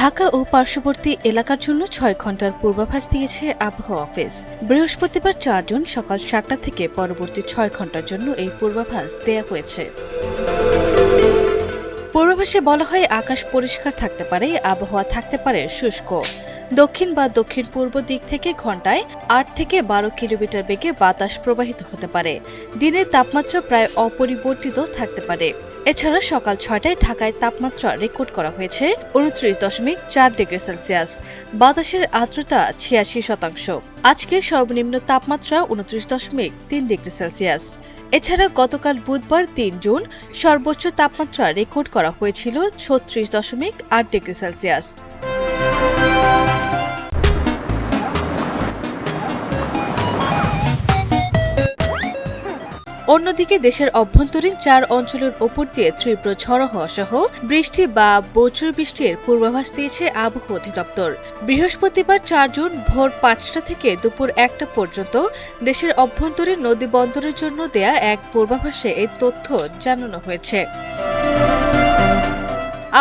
ঢাকা ও পার্শ্ববর্তী এলাকার জন্য ৬ ঘন্টার পূর্বাভাস দিয়েছে আবহাওয়া অফিস। বৃহস্পতিবার ৪ জুন সকাল ৭টা থেকে পরবর্তী ৬ ঘন্টার জন্য এই পূর্বাভাস দেয়া হয়েছে। পূর্বাভাসে বলা হয়, আকাশ পরিষ্কার থাকতে পারে, আবহাওয়া থাকতে পারে শুষ্ক। দক্ষিণ বা দক্ষিণ পূর্ব দিক থেকে ঘন্টায় ৮ থেকে ১২ কিলোমিটার বেগে বাতাস প্রবাহিত হতে পারে। দিনের তাপমাত্রা প্রায় অপরিবর্তিত থাকতে পারে। এছাড়া সকাল ৬টায় ঢাকায় তাপমাত্রা রেকর্ড করা হয়েছে ২৯.৪ ডিগ্রি সেলসিয়াস। বাতাসের আর্দ্রতা ৮৬%। আজকে সর্বনিম্ন তাপমাত্রা ২৯.৩ ডিগ্রি সেলসিয়াস। এছাড়া গতকাল বুধবার ৩ জুন সর্বোচ্চ তাপমাত্রা রেকর্ড করা হয়েছিল ৩৬.৮ ডিগ্রি সেলসিয়াস। অন্যদিকে দেশের অভ্যন্তরীণ ৪ অঞ্চলের ওপর দিয়ে তীব্র ঝড়ো হওয়া সহ বৃষ্টি বা বজ্রবৃষ্টির পূর্বাভাস দিয়েছে আবহাওয়া অধিদপ্তর। বৃহস্পতিবার ৪ জুন ভোর ৫টা থেকে দুপুর ১টা পর্যন্ত দেশের অভ্যন্তরীণ নদী বন্দরের জন্য দেয়া এক পূর্বাভাসে এই তথ্য জানানো হয়েছে।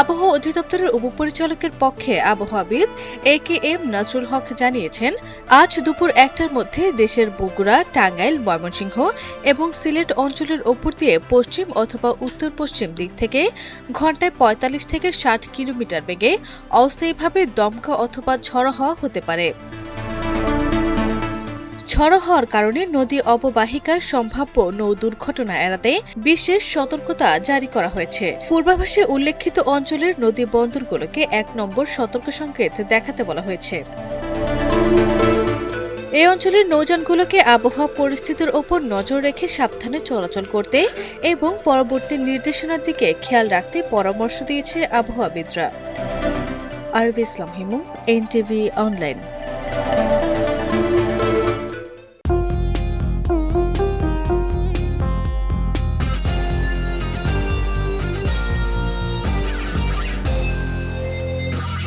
আবহাওয়া অধিদপ্তরের উপপরিচালকের পক্ষে আবহাওয়াবিদ AKM নাজরুল হক জানিয়েছেন, আজ দুপুর ১টার মধ্যে দেশের বগুড়া, টাঙ্গাইল, ময়মনসিংহ এবং সিলেট অঞ্চলের ওপর দিয়ে পশ্চিম অথবা উত্তর পশ্চিম দিক থেকে ঘন্টায় ৪৫ থেকে ৬০ কিলোমিটার বেগে অস্থায়ীভাবে দমকা অথবা ঝড়ো হাওয়া হতে পারে। ঝড়ো হওয়ার কারণে নদী অববাহিকায় সম্ভাব্য নৌ দুর্ঘটনা এড়াতে বিশেষ সতর্কতা জারি করা হয়েছে। পূর্বাভাসে উল্লেখিত অঞ্চলের নদী বন্দরগুলোকে ১ নম্বর সতর্ক সংকেত দেখাতে বলা হয়েছে। এই অঞ্চলের নৌযানগুলোকে আবহাওয়া পরিস্থিতির ওপর নজর রেখে সাবধানে চলাচল করতে এবং পরবর্তী নির্দেশনার দিকে খেয়াল রাখতে পরামর্শ দিয়েছে আবহাওয়াবিদরা। আরবি ইসলাম হিমু, NTV অনলাইন।